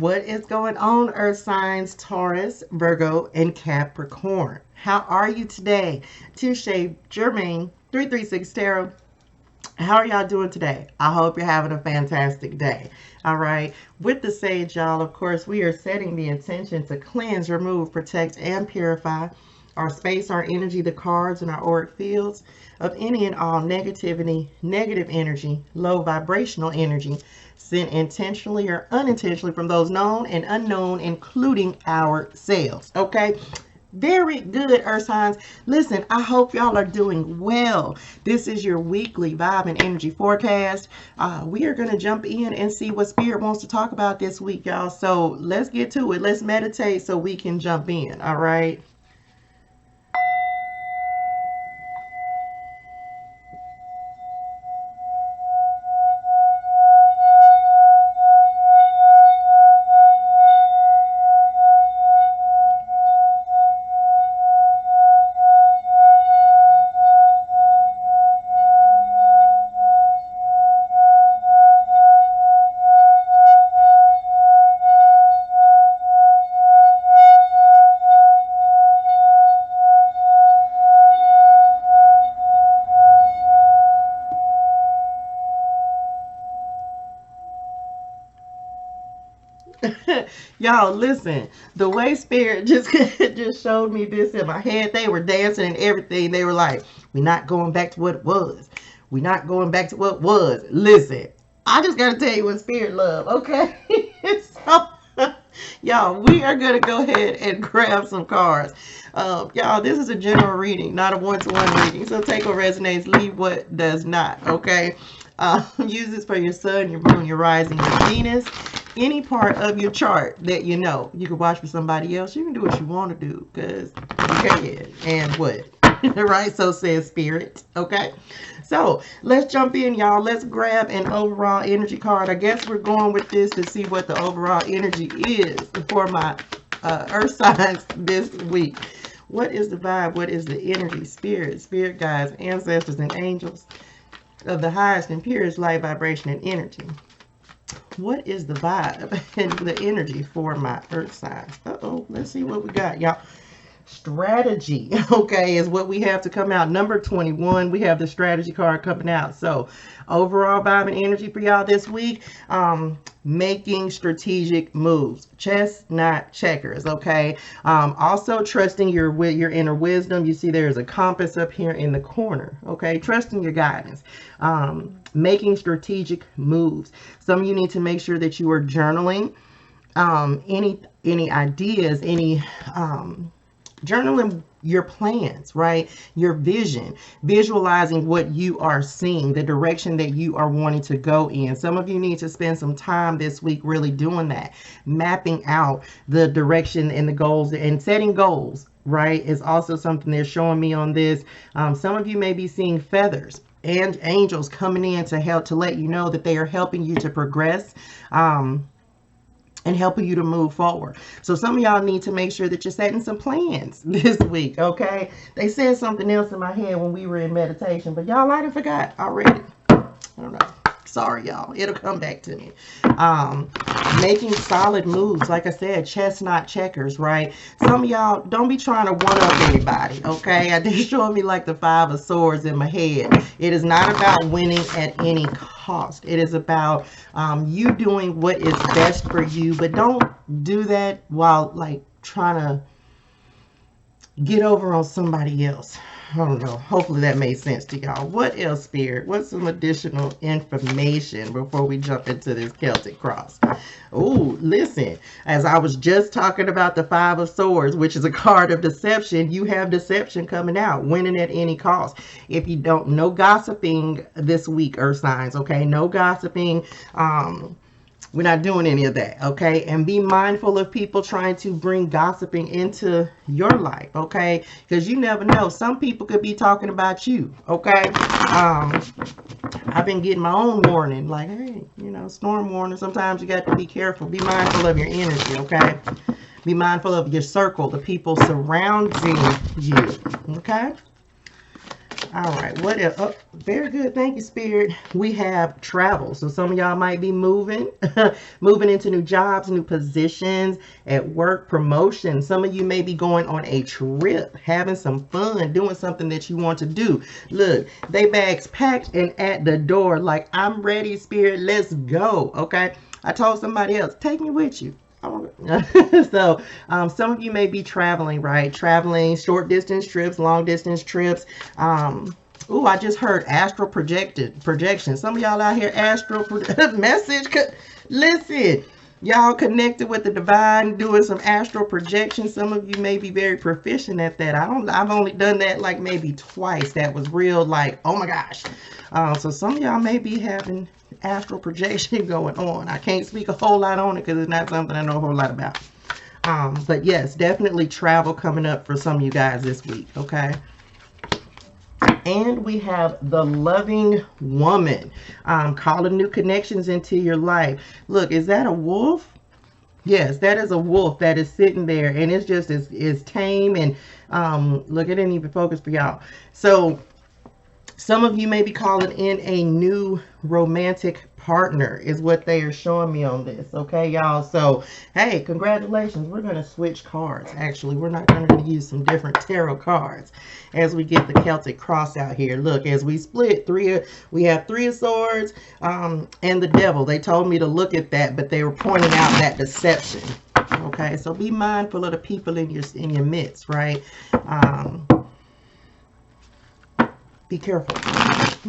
What is going on, Earth signs, Taurus, Virgo, and Capricorn? How are you today? ToShae, Germaine, 336 Tarot. How are y'all doing today? I hope you're having a fantastic day. All right. With the sage, y'all, of course, we are setting the intention to cleanse, remove, protect, and purify our space, our energy, the cards, and our auric fields of any and all negativity, negative energy, low vibrational energy sent intentionally or unintentionally from those known and unknown, including ourselves. Okay. Very good, Earth signs. Listen, I hope y'all are doing well. This is your weekly vibe and energy forecast. We are going to jump in and see what Spirit wants to talk about this week, y'all. So let's get to it. Let's meditate so we can jump in. All right. Y'all, listen, the way Spirit just showed me this in my head, they were dancing and everything. They were like, we're not going back to what it was. We're not going back to what was. Listen, I just got to tell you what Spirit love, okay? So, y'all, we are going to go ahead and grab some cards. Y'all, this is a general reading, not a one-to-one reading. So take what resonates, leave what does not, okay? Use this for your sun, your moon, your rising, your Venus, any part of your chart that you know. You can watch for somebody else. You can do what you want to do because you can. And what? Right? So says Spirit. Okay? So let's jump in, y'all. Let's grab an overall energy card. I guess we're going with this to see what the overall energy is for my Earth signs this week. What is the vibe? What is the energy? Spirit guides, ancestors, and angels of the highest and purest light, vibration, and energy. What is the vibe and the energy for my Earth signs? Let's see what we got, y'all. Strategy, okay, is what we have to come out. Number 21, we have the strategy card coming out. So overall vibe and energy for y'all this week, making strategic moves, chess not checkers, okay. Also trusting your inner wisdom. You see there's a compass up here in the corner, okay. Trusting your guidance, making strategic moves. Some of you need to make sure that you are journaling any ideas, any journaling your plans, right? Your vision, visualizing what you are seeing, the direction that you are wanting to go in. Some of you need to spend some time this week really doing that, mapping out the direction and the goals and setting goals, right? Is also something they're showing me on this. Some of you may be seeing feathers and angels coming in to help, to let you know that they are helping you to progress, and helping you to move forward. So some of y'all need to make sure that you're setting some plans this week, okay? They said something else in my head when we were in meditation, but y'all, I done forgot already. I don't know. Sorry, y'all. It'll come back to me. Making solid moves. Like I said, chess not checkers, right? Some of y'all, don't be trying to one-up anybody, okay? They're showing me like the 5 of swords in my head. It is not about winning at any cost. It is about you doing what is best for you, but don't do that while like trying to get over on somebody else. I don't know. Hopefully that made sense to y'all. What else, Spirit? What's some additional information before we jump into this Celtic cross? Oh, listen. As I was just talking about the 5 of swords, which is a card of deception, you have deception coming out, winning at any cost. If you don't, no gossiping this week, Earth signs, okay? No gossiping. We're not doing any of that, okay? And be mindful of people trying to bring gossiping into your life, okay? Because you never know. Some people could be talking about you, okay? I've been getting my own warning, like, hey, you know, storm warning. Sometimes you got to be careful. Be mindful of your energy, okay? Be mindful of your circle, the people surrounding you, okay? All right, what else? Oh, very good. Thank you, Spirit. We have travel. So some of y'all might be moving, moving into new jobs, new positions at work, promotion. Some of you may be going on a trip, having some fun, doing something that you want to do. Look, they bags packed and at the door, like, I'm ready, Spirit. Let's go. Okay. I told somebody else, take me with you. So some of you may be traveling, right? Traveling short distance trips, long distance trips. Ooh, I just heard astral projection. Some of y'all out here astral message. Listen, y'all connected with the divine, doing some astral projection. Some of you may be very proficient at that. I've only done that like maybe twice. That was real, like, oh my gosh. So some of y'all may be having astral projection going on. I can't speak a whole lot on it because it's not something I know a whole lot about. But yes, definitely travel coming up for some of you guys this week, okay? And we have the loving woman, calling new connections into your life. Look, is that a wolf? Yes, that is a wolf that is sitting there, and it's just is tame. And look, it didn't even focus for y'all. So some of you may be calling in a new romantic partner is what they are showing me on this. Okay, y'all. So, hey, congratulations. We're going to switch cards. Actually, we're not going to use some different tarot cards as we get the Celtic cross out here. Look, as we split, we have 3 of swords and the devil. They told me to look at that, but they were pointing out that deception. Okay, so be mindful of the people in your midst, right? Be careful.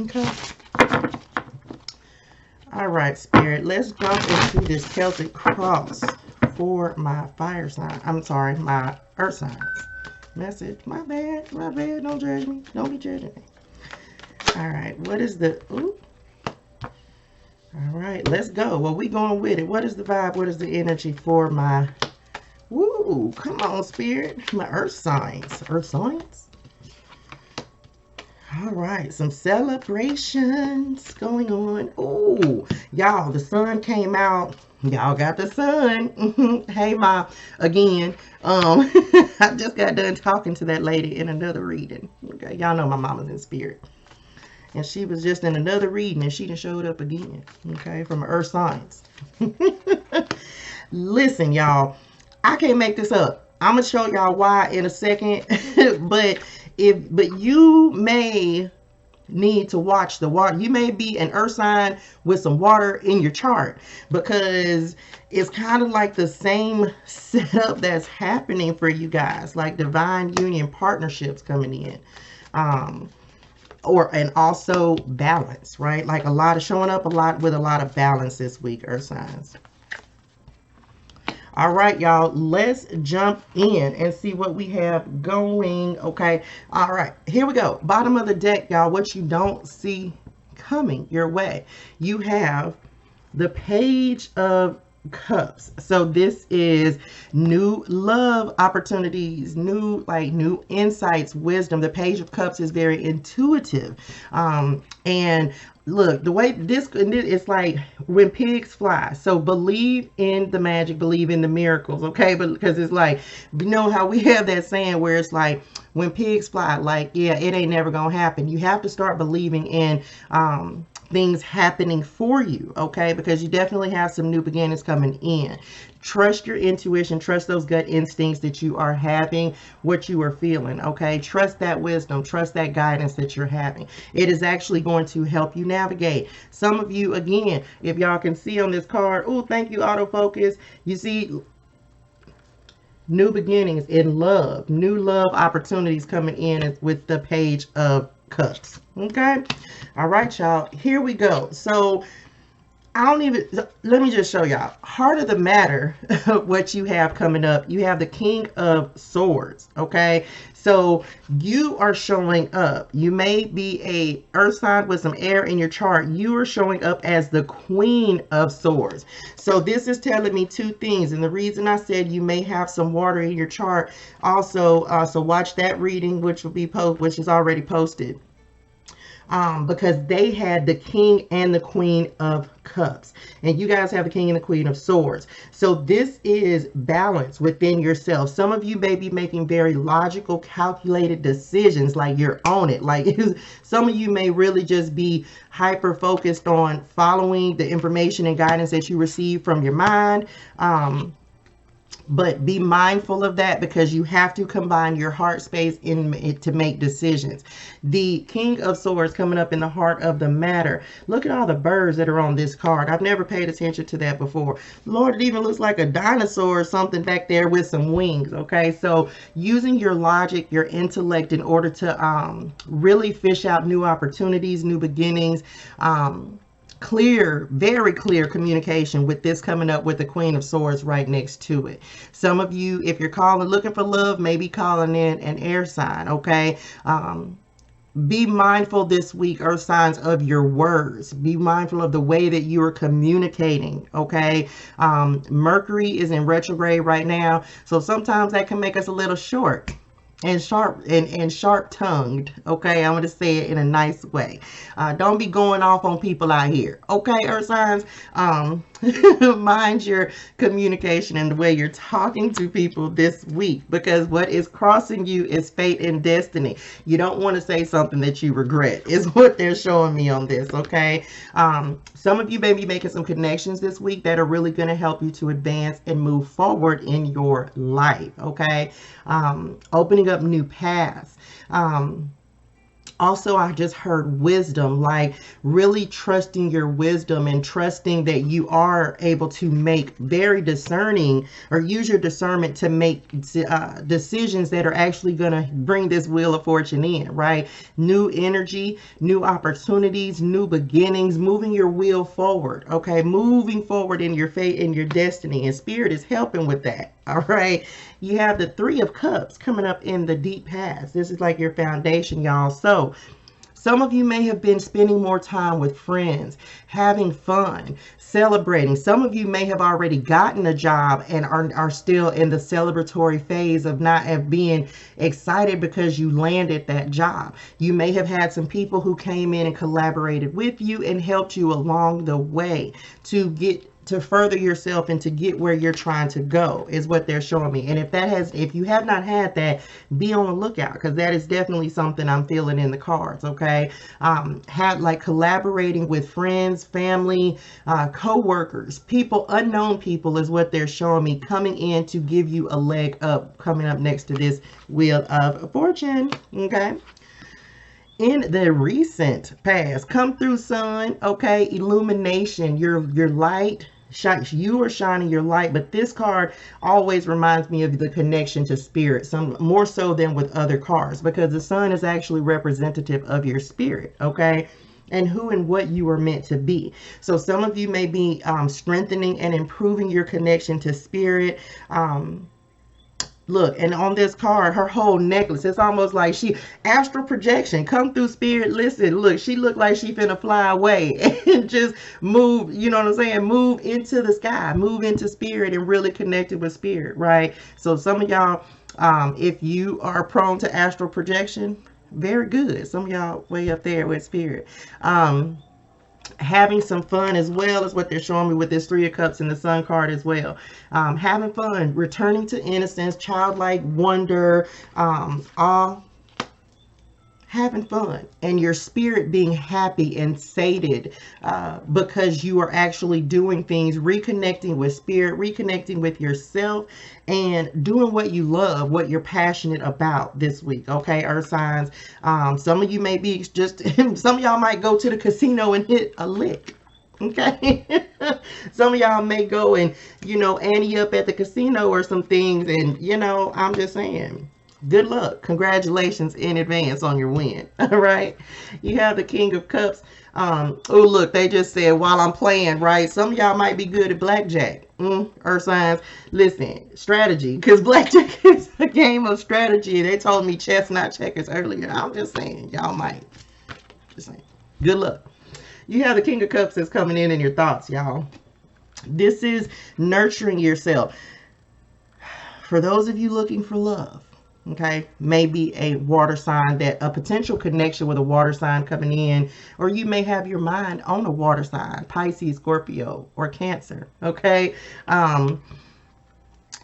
Okay. All right, Spirit. Let's jump into this Celtic cross for my fire sign. I'm sorry, my earth signs. Message. My bad. My bad. Don't judge me. Don't be judging me. All right. What is the... Ooh. All right. Let's go. Well, we going with it. What is the vibe? What is the energy for my... Woo. Come on, Spirit. My earth signs. Earth signs? All right, some celebrations going on. Oh, y'all, the sun came out. Y'all got the sun. Hey, Ma, again. I just got done talking to that lady in another reading. Okay, y'all know my mama's in spirit. And she was just in another reading, and she done showed up again. Okay, from Earth Science. Listen, y'all, I can't make this up. I'm gonna show y'all why in a second, but you may need to watch the water. You may be an earth sign with some water in your chart, because it's kind of like the same setup that's happening for you guys, like divine union partnerships coming in, and also balance, right? Like showing up a lot with a lot of balance this week, earth signs. All right, y'all, let's jump in and see what we have going. Okay. All right, here we go. Bottom of the deck, y'all, what you don't see coming your way. You have the Page of Cups. So this is new love opportunities, new insights, wisdom. The Page of Cups is very intuitive. And look, the way it's like when pigs fly. So believe in the magic, believe in the miracles, okay? But because it's like, you know how we have that saying where it's like, when pigs fly, like, yeah, it ain't never gonna happen. You have to start believing in things happening for you, okay? Because you definitely have some new beginnings coming in. Trust your intuition, trust those gut instincts that you are having, what you are feeling, okay? Trust that wisdom, trust that guidance that you're having. It is actually going to help you navigate. Some of you, again, if y'all can see on this card, oh, thank you, autofocus. You see new beginnings in love, new love opportunities coming in with the Page of Cups, okay? All right, y'all, here we go. So let me just show y'all. Heart of the matter, what you have coming up. You have the King of Swords, okay? So you are showing up. You may be a earth sign with some air in your chart. You are showing up as the Queen of Swords. So this is telling me 2 things. And the reason I said you may have some water in your chart also, so watch that reading, which is already posted. because they had the King and the Queen of Cups, and you guys have the King and the Queen of Swords. So this is balance within yourself. Some of you may be making very logical, calculated decisions, like you're on it. Like some of you may really just be hyper focused on following the information and guidance that you receive from your mind. But be mindful of that, because you have to combine your heart space in it to make decisions. The King of Swords coming up in the heart of the matter. Look at all the birds that are on this card. I've never paid attention to that before. Lord, it even looks like a dinosaur or something back there with some wings. Okay, so using your logic, your intellect, in order to really fish out new opportunities, new beginnings, clear, very clear communication with this coming up with the Queen of Swords right next to it. Some of you, if you're calling, looking for love, maybe calling in an air sign, okay? Be mindful this week, earth signs, of your words. Be mindful of the way that you are communicating, okay? Mercury is in retrograde right now, so sometimes that can make us a little short and sharp tongued. Okay, I'm going to say it in a nice way. Don't be going off on people out here, okay, earth signs? Mind your communication and the way you're talking to people this week, because what is crossing you is fate and destiny. You don't want to say something that you regret, is what they're showing me on this. Okay, some of you may be making some connections this week that are really going to help you to advance and move forward in your life. Okay, opening up new paths. Also, I just heard wisdom, like really trusting your wisdom and trusting that you are able to make very discerning, or use your discernment to make decisions that are actually going to bring this wheel of fortune in, right? New energy, new opportunities, new beginnings, moving your wheel forward, okay? Moving forward in your fate and your destiny, and Spirit is helping with that, all right? You have the Three of Cups coming up in the deep past. This is like your foundation, y'all. So some of you may have been spending more time with friends, having fun, celebrating. Some of you may have already gotten a job and are still in the celebratory phase of being excited because you landed that job. You may have had some people who came in and collaborated with you and helped you along the way to further yourself and to get where you're trying to go, is what they're showing me. And if you have not had that, be on the lookout, because that is definitely something I'm feeling in the cards. Okay, like collaborating with friends, family, co-workers, people, unknown people, is what they're showing me, coming in to give you a leg up, coming up next to this Wheel of Fortune. Okay, in the recent past, come through, sun. Okay, illumination, your light. You are shining your light, but this card always reminds me of the connection to spirit, some more so than with other cards, because the sun is actually representative of your spirit, okay, and who and what you are meant to be. So some of you may be strengthening and improving your connection to spirit. Look, and on this card, her whole necklace, it's almost like astral projection, come through, spirit. Listen, look, she looked like she finna fly away and just move, you know what I'm saying? Move into the sky, move into spirit, and really connected with spirit, right? So some of y'all, if you are prone to astral projection, very good. Some of y'all way up there with spirit. Having some fun as well is what they're showing me with this Three of Cups and the Sun card as well. Having fun, returning to innocence, childlike wonder, awe, having fun, and your spirit being happy and sated because you are actually doing things, reconnecting with spirit, reconnecting with yourself, and doing what you love, what you're passionate about this week. Okay, earth signs. Some of you may be just, some of y'all might go to the casino and hit a lick. Okay, some of y'all may go and, ante up at the casino or some things, and I'm just saying, good luck. Congratulations in advance on your win. All right. You have the King of Cups. Oh, look, they just said while I'm playing, right? Some of y'all might be good at blackjack. Earth signs. Listen, strategy, because blackjack is a game of strategy. They told me chess, not checkers earlier. I'm just saying, y'all might. Just saying. Good luck. You have the King of Cups that's coming in your thoughts, y'all. This is nurturing yourself. For those of you looking for love, Okay, maybe a water sign, that a potential connection with a water sign coming in, or you may have your mind on a water sign, Pisces, Scorpio, or Cancer. Okay,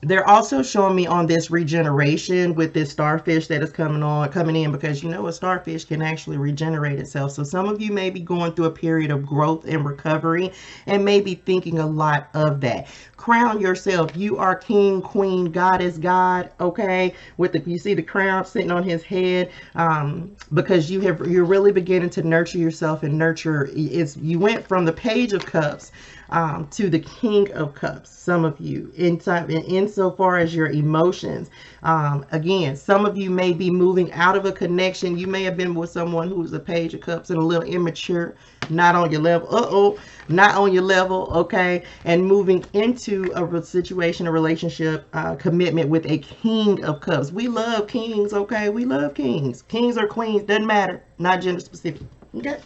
they're also showing me on this regeneration with this starfish that is coming in, because you know a starfish can actually regenerate itself. So some of you may be going through a period of growth and recovery, and may be thinking a lot of that. Crown yourself. You are king, queen, goddess, god. Okay, with the, you see the crown sitting on his head, because you're really beginning to nurture yourself and nurture. You went from the Page of Cups to the King of Cups, some of you, insofar as your emotions. Again, some of you may be moving out of a connection. You may have been with someone who's a Page of Cups and a little immature, not on your level. Not on your level, okay? And moving into a situation, a relationship, commitment with a King of Cups. We love kings, okay? We love kings. Kings or queens, doesn't matter. Not gender specific, okay?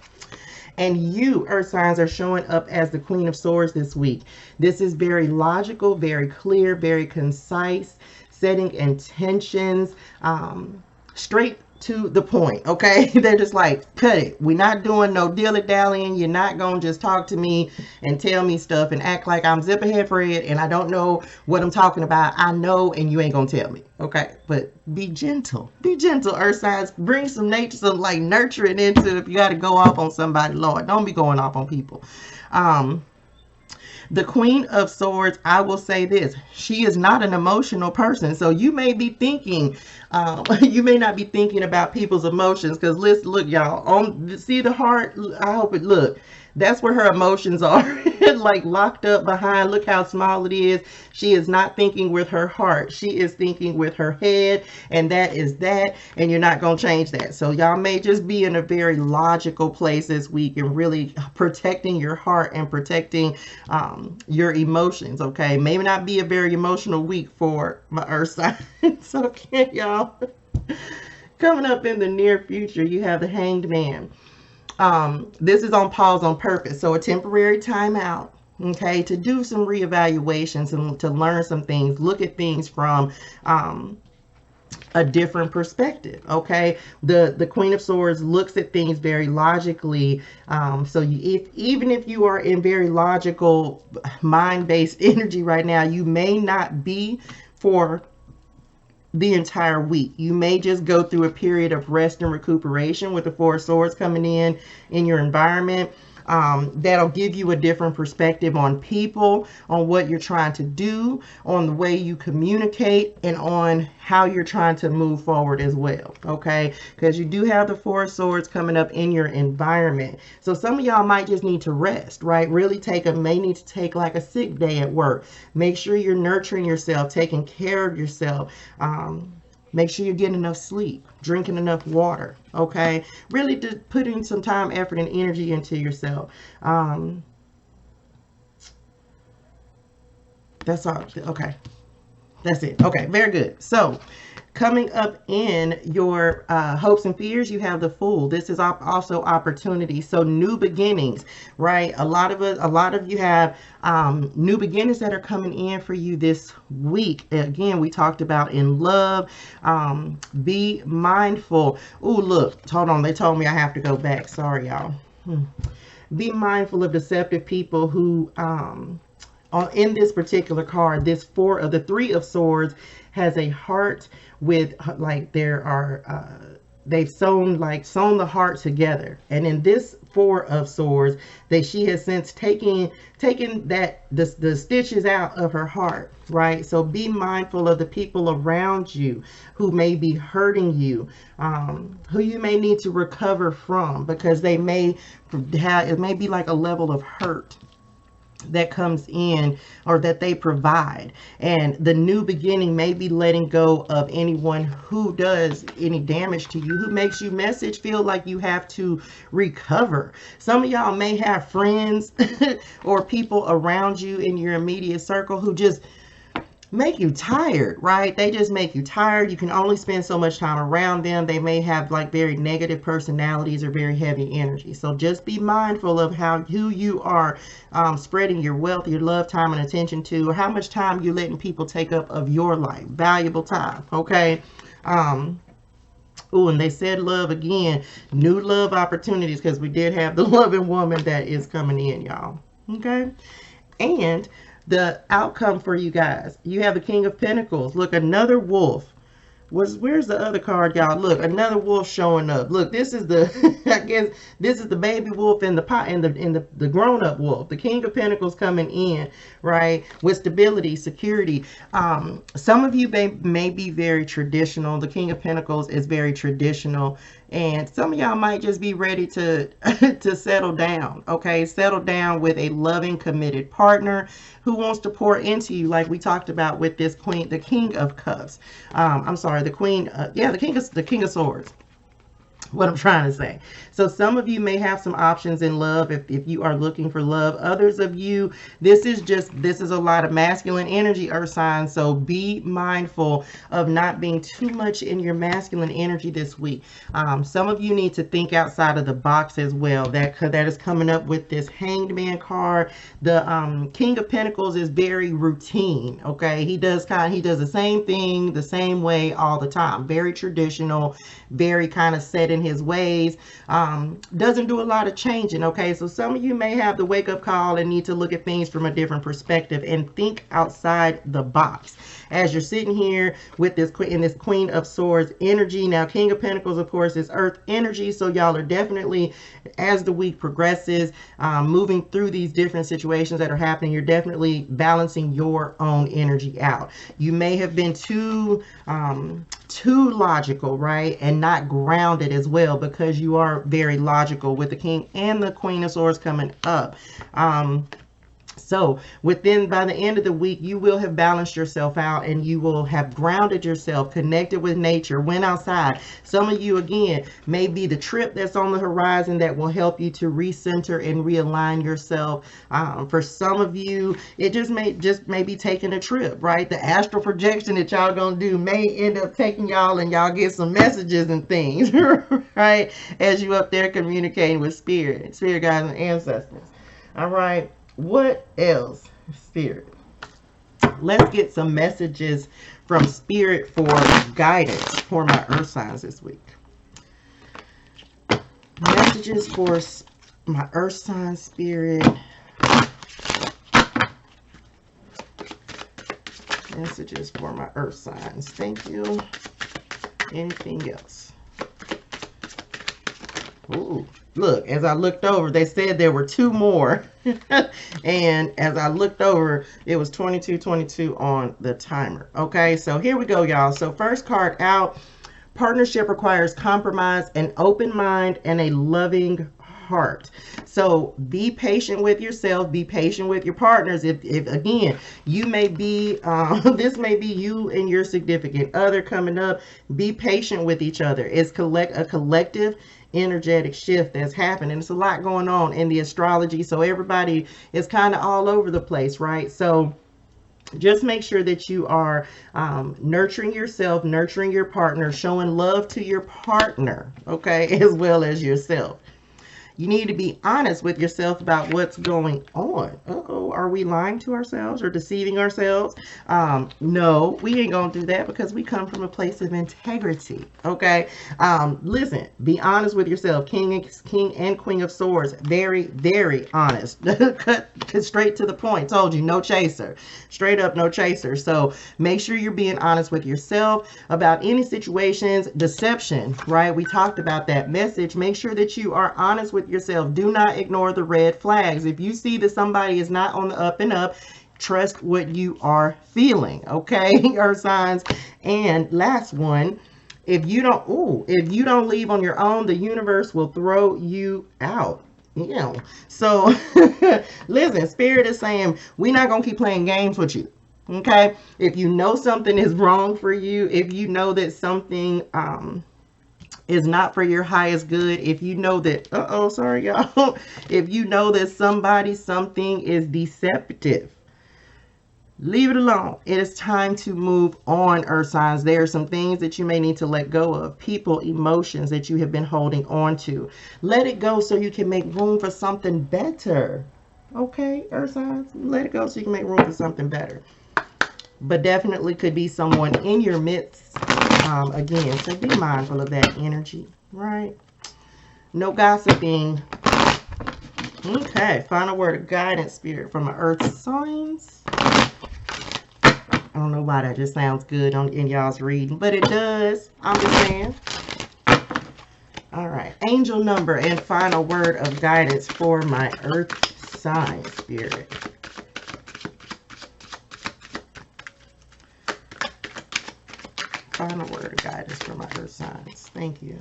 And you, earth signs, are showing up as the Queen of Swords this week. This is very logical, very clear, very concise, setting intentions, straight to the point, okay? They're just like, cut it. We're not doing no dilly-dallying. You're not going to just talk to me and tell me stuff and act like I'm Zipperhead Fred and I don't know what I'm talking about. I know, and you ain't going to tell me, okay? But be gentle. Be gentle, earth signs. Bring some nature, some like nurturing into it. If you got to go off on somebody, Lord, don't be going off on people. The Queen of Swords, I will say this, she is not an emotional person. So you may be thinking, you may not be thinking about people's emotions, because look, y'all, see the heart, I hope it, look, that's where her emotions are, like locked up behind. Look how small it is. She is not thinking with her heart. She is thinking with her head, and that is that, and you're not going to change that. So y'all may just be in a very logical place this week and really protecting your heart and protecting your emotions, okay? Maybe not be a very emotional week for my earth signs, okay, y'all? Coming up in the near future, you have the Hanged Man. This is on pause on purpose, so a temporary timeout, okay, to do some reevaluations and to learn some things, look at things from a different perspective, okay? The Queen of Swords looks at things very logically, so even if you are in very logical, mind-based energy right now, you may not be for the entire week. You may just go through a period of rest and recuperation with the Four of Swords coming in your environment. That'll give you a different perspective on people, on what you're trying to do, on the way you communicate, and on how you're trying to move forward as well, okay? Because you do have the Four of Swords coming up in your environment. So some of y'all might just need to rest, right? Really may need to take like a sick day at work. Make sure you're nurturing yourself, taking care of yourself. Make sure you're getting enough sleep, drinking enough water, okay? Really just putting some time, effort, and energy into yourself. That's all. Okay. That's it. Okay, very good. So coming up in your hopes and fears, you have the Fool. This is also opportunity. So new beginnings, right? A lot of you have new beginnings that are coming in for you this week. Again, we talked about in love. Be mindful. Oh, look, hold on. They told me I have to go back. Sorry, y'all. Be mindful of deceptive people who, in this particular card, this Three of Swords has a heart with, like, there are they've sewn the heart together, and in this Four of Swords, she has since taken the stitches out of her heart, right? So be mindful of the people around you who may be hurting you, who you may need to recover from, because it may be like a level of hurt that comes in, or that they provide. And the new beginning may be letting go of anyone who does any damage to you, who makes you feel like you have to recover. Some of y'all may have friends or people around you in your immediate circle who just make you tired, right? They just make you tired. You can only spend so much time around them. They may have like very negative personalities or very heavy energy. So just be mindful of who you are spreading your wealth, your love, time, and attention to, or how much time you're letting people take up of your life. Valuable time, okay? Oh, and they said love again. New love opportunities, because we did have the loving woman that is coming in, y'all. Okay? And the outcome for you guys. You have the King of Pentacles. Look, another wolf. Where's the other card, y'all? Look, another wolf showing up. Look, this is the I guess this is the baby wolf and the grown-up wolf. The King of Pentacles coming in, right? With stability, security. Some of you may be very traditional. The King of Pentacles is very traditional. And some of y'all might just be ready to to settle down, okay? Settle down with a loving, committed partner who wants to pour into you, like we talked about with this queen, the King of Cups. I'm sorry, the Queen. Yeah, the King of Swords. What I'm trying to say. So some of you may have some options in love if you are looking for love. Others of you, this is a lot of masculine energy, earth signs. So be mindful of not being too much in your masculine energy this week. Some of you need to think outside of the box as well. That is coming up with this Hanged Man card. The King of Pentacles is very routine. Okay, he does the same thing the same way all the time. Very traditional, very kind of set in his ways, doesn't do a lot of changing. Okay, so some of you may have the wake-up call and need to look at things from a different perspective and think outside the box as you're sitting here with this Queen of Swords energy. Now, King of Pentacles, of course, is earth energy, so y'all are definitely, as the week progresses, moving through these different situations that are happening, you're definitely balancing your own energy out. You may have been too logical, right, and not grounded as well, because you are very logical with the King and the Queen of Swords coming up. So by the end of the week, you will have balanced yourself out and you will have grounded yourself, connected with nature, went outside. Some of you, again, may be the trip that's on the horizon that will help you to recenter and realign yourself. For some of you, it just may be taking a trip, right? The astral projection that y'all gonna do may end up taking y'all, and y'all get some messages and things, right? As you up there communicating with spirit guides, and ancestors. All right. What else? Spirit. Let's get some messages from Spirit for guidance for my earth signs this week. Messages for my earth sign, Spirit. Messages for my earth signs. Thank you. Anything else? Ooh. Look, as I looked over, they said there were 2 more. And as I looked over, it was 22 on the timer. Okay, so here we go, y'all. So first card out, partnership requires compromise, an open mind, and a loving heart. So be patient with yourself, be patient with your partners. If again, you may be, this may be you and your significant other coming up. Be patient with each other. It's a collective energetic shift that's happening. It's a lot going on in the astrology, so everybody is kind of all over the place, right? So just make sure that you are nurturing yourself, nurturing your partner, showing love to your partner, okay, as well as yourself. You need to be honest with yourself about what's going on. Uh-oh, are we lying to ourselves or deceiving ourselves? No, we ain't gonna do that, because we come from a place of integrity, okay? Listen, be honest with yourself. King and Queen of Swords, very, very honest. Cut straight to the point. Told you, no chaser. Straight up, no chaser. So make sure you're being honest with yourself about any situations. Deception, right? We talked about that message. Make sure that you are honest with yourself. Do not ignore the red flags. If you see that somebody is not on the up and up, trust what you are feeling, okay? Earth signs. And last one, if you don't leave on your own, the universe will throw you out. You know, so listen, Spirit is saying we're not gonna keep playing games with you, okay? If you know something is wrong for you, if you know that something is not for your highest good, if you know that, sorry y'all, if you know that something is deceptive, Leave it alone. It is time to move on, earth signs. There are some things that you may need to let go of. People, emotions that you have been holding on to. Let it go so you can make room for something better. Okay, earth signs? Let it go so you can make room for something better. But definitely could be someone in your midst. Again, so be mindful of that energy, right? No gossiping. Okay, final word of guidance, spirit, from the earth signs. I don't know why that just sounds good in y'all's reading, but it does. I'm just saying. All right. Angel number and final word of guidance for my earth sign, spirit. Final word of guidance for my earth signs. Thank you.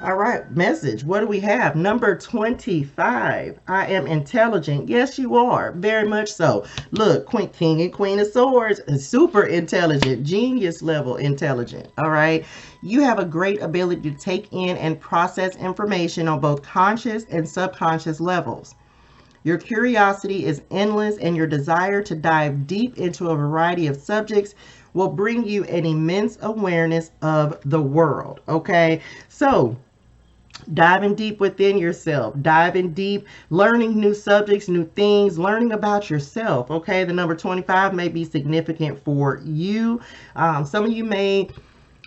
All right, message. What do we have? Number 25. I am intelligent. Yes, you are. Very much so. Look, King and Queen of Swords, super intelligent, genius level intelligent. All right. You have a great ability to take in and process information on both conscious and subconscious levels. Your curiosity is endless, and your desire to dive deep into a variety of subjects will bring you an immense awareness of the world. Okay, so diving deep within yourself, diving deep, learning new subjects, new things, learning about yourself. Okay, the number 25 may be significant for you. Some of you may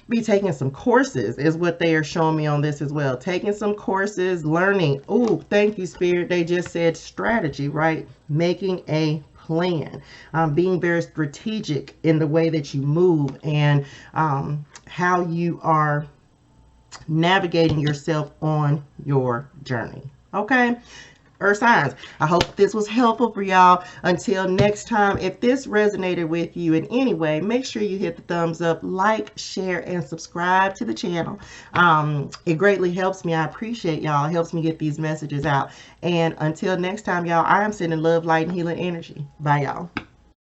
be taking some courses, is what they are showing me on this as well. Taking some courses, learning. Oh, thank you, Spirit. They just said strategy, right? Making a plan, being very strategic in the way that you move and how you are navigating yourself on your journey. Okay, earth signs, I hope this was helpful for y'all. Until next time, if this resonated with you in any way, make sure you hit the thumbs up, like, share, and subscribe to the channel. It greatly helps me. I appreciate y'all. It helps me get these messages out. And until next time, y'all, I am sending love, light, and healing energy. Bye, y'all.